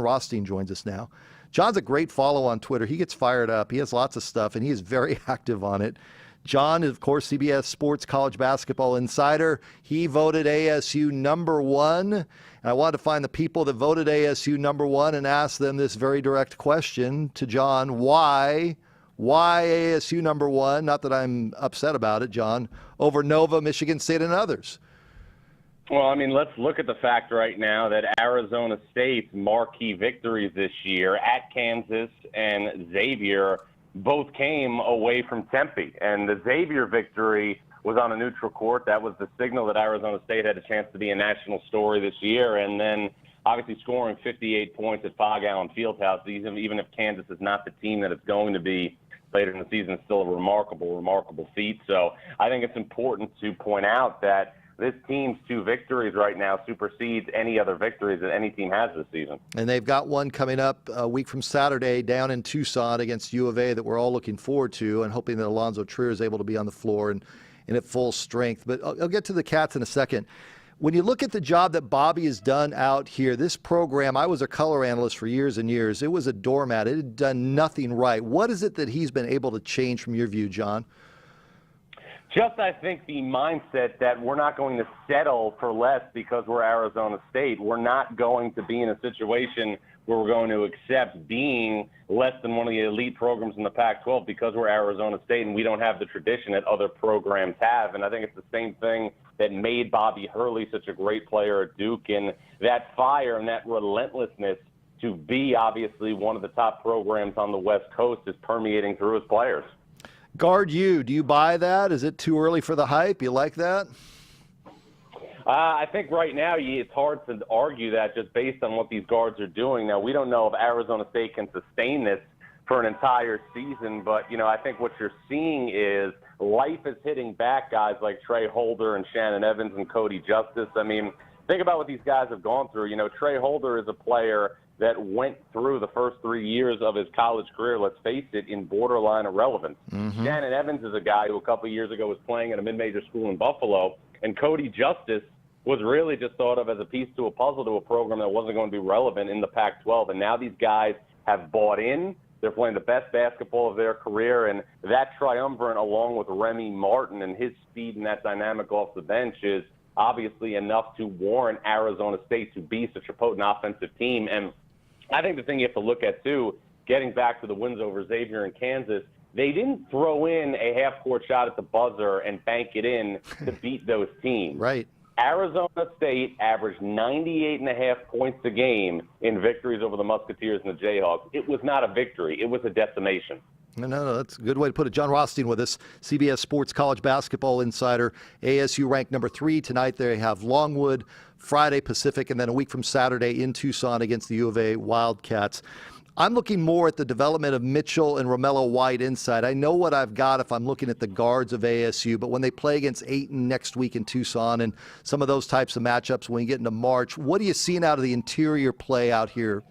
Rothstein joins us now. John's a great follow on Twitter. He gets fired up. He has lots of stuff, and he is very active on it. John is, of course, CBS Sports College Basketball Insider. He voted ASU number 1. And I wanted to find the people that voted ASU number 1 and ask them this very direct question to John. Why ASU number 1? Not that I'm upset about it, John, over Nova, Michigan State, and others. Well, I mean, let's look at the fact right now that Arizona State's marquee victories this year at Kansas and Xavier both came away from Tempe. And the Xavier victory was on a neutral court. That was the signal that Arizona State had a chance to be a national story this year. And then obviously scoring 58 points at Fog Allen Fieldhouse, even if Kansas is not the team that it's going to be later in the season, is still a remarkable feat. So I think it's important to point out that this team's 2 victories right now supersedes any other victories that any team has this season. And they've got one coming up a week from Saturday down in Tucson against U of A that we're all looking forward to and hoping that Alonzo Trier is able to be on the floor and at full strength. But I'll get to the Cats in a second. When you look at the job that Bobby has done out here, this program, I was a color analyst for years and years. It was a doormat. It had done nothing right. What is it that he's been able to change from your view, John? Just, I think, the mindset that we're not going to settle for less because we're Arizona State. We're not going to be in a situation where we're going to accept being less than one of the elite programs in the Pac-12 because we're Arizona State and we don't have the tradition that other programs have. And I think it's the same thing that made Bobby Hurley such a great player at Duke. And that fire and that relentlessness to be obviously one of the top programs on the West Coast is permeating through his players. Guard you. Do you buy that? Is it too early for the hype? You like that? I think right now it's hard to argue that just based on what these guards are doing. Now, we don't know if Arizona State can sustain this for an entire season, but, I think what you're seeing is life is hitting back guys like Trey Holder and Shannon Evans and Cody Justice. I mean, think about what these guys have gone through. Trey Holder is a player that went through the first 3 years of his college career, let's face it, in borderline irrelevance. Mm-hmm. Shannon Evans is a guy who a couple of years ago was playing at a mid-major school in Buffalo, and Cody Justice was really just thought of as a piece to a puzzle to a program that wasn't going to be relevant in the Pac-12. And now these guys have bought in. They're playing the best basketball of their career, and that triumvirate, along with Remy Martin and his speed and that dynamic off the bench, is obviously enough to warrant Arizona State to be such a potent offensive team. And I think the thing you have to look at, too, getting back to the wins over Xavier and Kansas, they didn't throw in a half-court shot at the buzzer and bank it in to beat those teams. Right. Arizona State averaged 98.5 points a game in victories over the Musketeers and the Jayhawks. It was not a victory. It was a decimation. No, that's a good way to put it. John Rothstein with us, CBS Sports College Basketball Insider. ASU ranked number 3 tonight. They have Longwood, Friday Pacific, and then a week from Saturday in Tucson against the U of A Wildcats. I'm looking more at the development of Mitchell and Romello White inside. I know what I've got if I'm looking at the guards of ASU, but when they play against Ayton next week in Tucson and some of those types of matchups when you get into March, what are you seeing out of the interior play out here?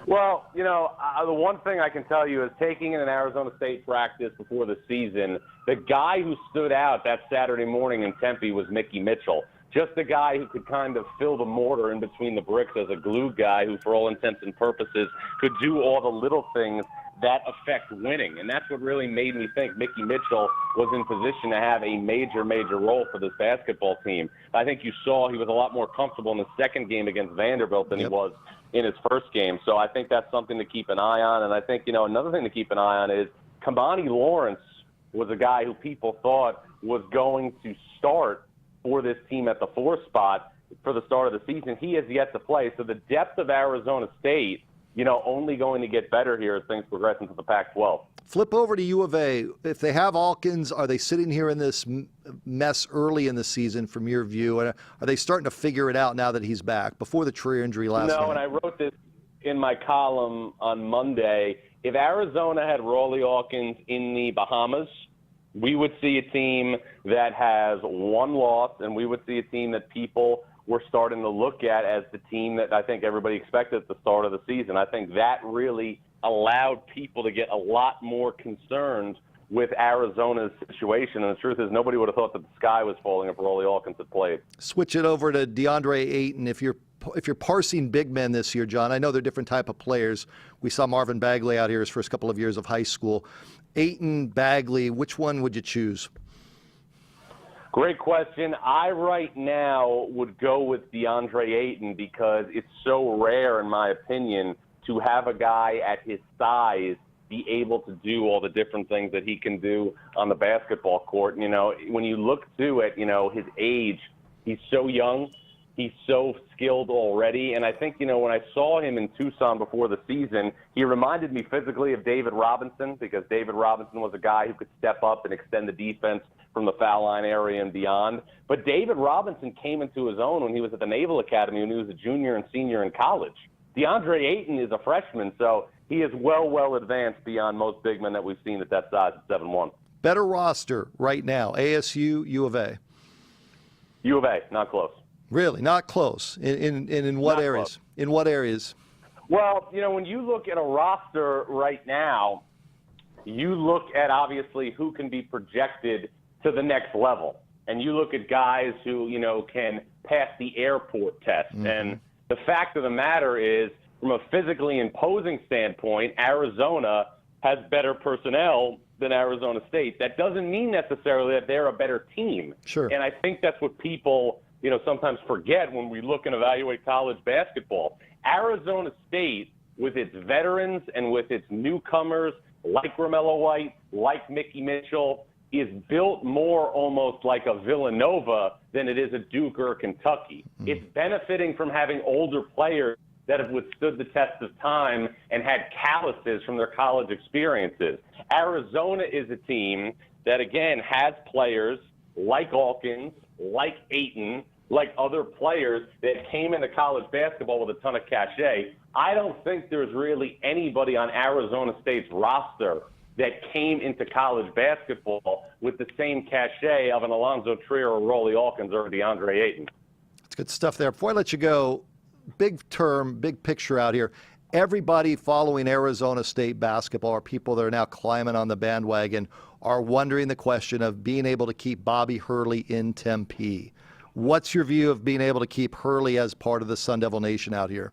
Well, the one thing I can tell you is taking in an Arizona State practice before the season, the guy who stood out that Saturday morning in Tempe was Mickey Mitchell. Just a guy who could kind of fill the mortar in between the bricks as a glue guy who, for all intents and purposes, could do all the little things that affect winning. And that's what really made me think Mickey Mitchell was in position to have a major role for this basketball team. I think you saw he was a lot more comfortable in the second game against Vanderbilt than he was in his first game. So I think that's something to keep an eye on. And I think, another thing to keep an eye on is Kamani Lawrence was a guy who people thought was going to start for this team at the 4 spot for the start of the season. He has yet to play. So the depth of Arizona State, only going to get better here as things progress into the Pac-12. Flip over to U of A. If they have Alkins, are they sitting here in this mess early in the season from your view? Are they starting to figure it out now that he's back before the Trier injury last night? No, and I wrote this in my column on Monday. If Arizona had Rawley Alkins in the Bahamas, we would see a team that has one loss, and we would see a team that people were starting to look at as the team that I think everybody expected at the start of the season. I think that really allowed people to get a lot more concerned with Arizona's situation. And the truth is, nobody would have thought that the sky was falling if Rawley Alkins had played. Switch it over to DeAndre Ayton. If you're if you're parsing big men this year, John, I know they're different type of players. We saw Marvin Bagley out here his first couple of years of high school. Ayton, Bagley, which one would you choose? Great question. I right now would go with DeAndre Ayton because it's so rare, in my opinion, to have a guy at his size be able to do all the different things that he can do on the basketball court. And, when you look to it, his age, he's so young. He's so skilled already. And I think, when I saw him in Tucson before the season, he reminded me physically of David Robinson because David Robinson was a guy who could step up and extend the defense from the foul line area and beyond. But David Robinson came into his own when he was at the Naval Academy when he was a junior and senior in college. DeAndre Ayton is a freshman, so he is well advanced beyond most big men that we've seen at that size at 7'1". Better roster right now, ASU, U of A? U of A, not close. Really? Not close? In what Not areas? close. In what areas? Well, when you look at a roster right now, you look at obviously who can be projected to the next level. And you look at guys who, can pass the airport test. Mm-hmm. And the fact of the matter is, from a physically imposing standpoint, Arizona has better personnel than Arizona State. That doesn't mean necessarily that they're a better team. Sure. And I think that's what people, sometimes forget when we look and evaluate college basketball. Arizona State, with its veterans and with its newcomers like Romello White, like Mickey Mitchell, is built more almost like a Villanova than it is a Duke or a Kentucky. Mm. It's benefiting from having older players that have withstood the test of time and had calluses from their college experiences. Arizona is a team that, again, has players like Alkins, like Ayton, like other players that came into college basketball with a ton of cachet. I don't think there's really anybody on Arizona State's roster that came into college basketball with the same cachet of an Alonzo Trier or Rollie Alkins or DeAndre Ayton. That's good stuff there. Before I let you go, big term, big picture out here. Everybody following Arizona State basketball, or people that are now climbing on the bandwagon, are wondering the question of being able to keep Bobby Hurley in Tempe. What's your view of being able to keep Hurley as part of the Sun Devil Nation out here?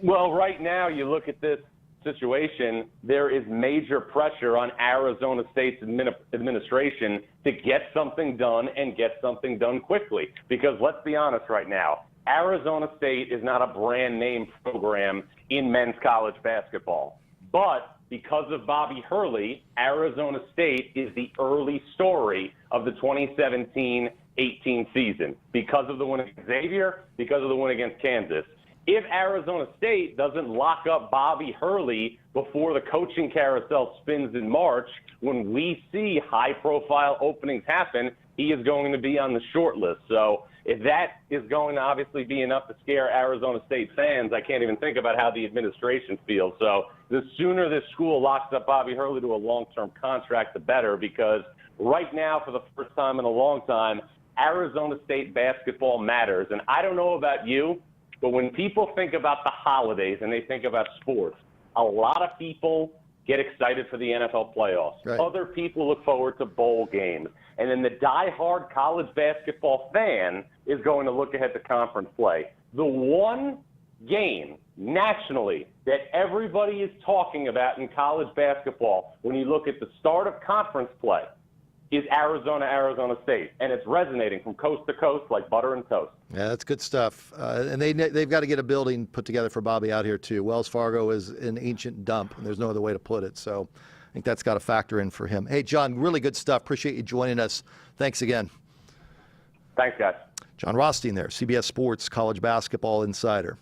Well, right now you look at this situation, there is major pressure on Arizona State's administration to get something done and get something done quickly. Because let's be honest right now, Arizona State is not a brand name program in men's college basketball. But because of Bobby Hurley, Arizona State is the early story of the 2017-18 season because of the win against Xavier, because of the win against Kansas. If Arizona State doesn't lock up Bobby Hurley before the coaching carousel spins in March, when we see high-profile openings happen, he is going to be on the short list. So if that is going to obviously be enough to scare Arizona State fans, I can't even think about how the administration feels. So the sooner this school locks up Bobby Hurley to a long-term contract, the better, because right now, for the first time in a long time, Arizona State basketball matters. And I don't know about you, but when people think about the holidays and they think about sports, a lot of people get excited for the NFL playoffs. Right. Other people look forward to bowl games. And then the diehard college basketball fan is going to look ahead to conference play. The one game nationally that everybody is talking about in college basketball when you look at the start of conference play is Arizona State, and it's resonating from coast to coast like butter and toast. Yeah, that's good stuff. And they've got to get a building put together for Bobby out here, too. Wells Fargo is an ancient dump, and there's no other way to put it. So I think that's got to factor in for him. Hey, John, really good stuff. Appreciate you joining us. Thanks again. Thanks, guys. John Rothstein there, CBS Sports College Basketball Insider.